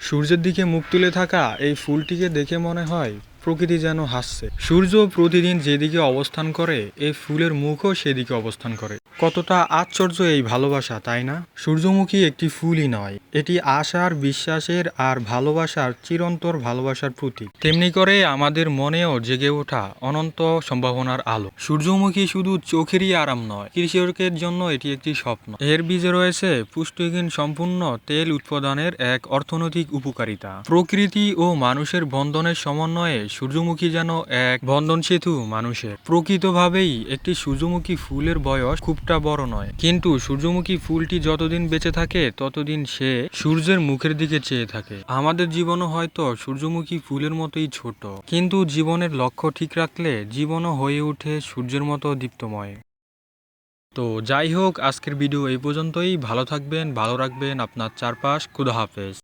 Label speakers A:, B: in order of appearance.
A: সূর্যের দিকে মুখ তুলে থাকা এই ফুলটিকে দেখে মনে হয় প্রকৃতি যেন হাসছে। সূর্য প্রতিদিন যেদিকে অবস্থান করে এই ফুলের মুখও সেদিকে অবস্থান করে। কতটা আশ্চর্য এই ভালোবাসা, তাই না? সূর্যমুখী একটি ফুলই নয়, এটি আশার, বিশ্বাসের আর ভালোবাসার চিরন্তর ভালোবাসার প্রতীক। তেমনি করে আমাদের মনেও জেগে ওঠা অনন্ত সম্ভাবনার আলো। সূর্যমুখী শুধু চোখেরই আরাম নয়, কৃষকের জন্য এটি একটি স্বপ্ন। এর বীজে রয়েছে পুষ্টিগুণ সম্পূর্ণ তেল উৎপাদনের এক অর্থনৈতিক উপকারিতা। প্রকৃতি ও মানুষের বন্ধনের সমন্বয়ে সূর্যমুখী যেন এক বন্ধন সেতু মানুষের। প্রকৃতভাবেই একটি সূর্যমুখী ফুলের বয়স খুবটা বড় নয়, কিন্তু সূর্যমুখী ফুলটি যতদিন বেঁচে থাকে ততদিন সে সূর্যের মুখের দিকে চেয়ে থাকে। আমাদের জীবনও হয়তো সূর্যমুখী ফুলের মতোই ছোট, কিন্তু জীবনের লক্ষ্য ঠিক রাখলে জীবনও হয়ে ওঠে সূর্যের মতো দীপ্তময়। তো যাই হোক, আজকের ভিডিও এই পর্যন্তই। ভালো থাকবেন, ভালো রাখবেন আপনার চারপাশ। খুদা হাফেজ।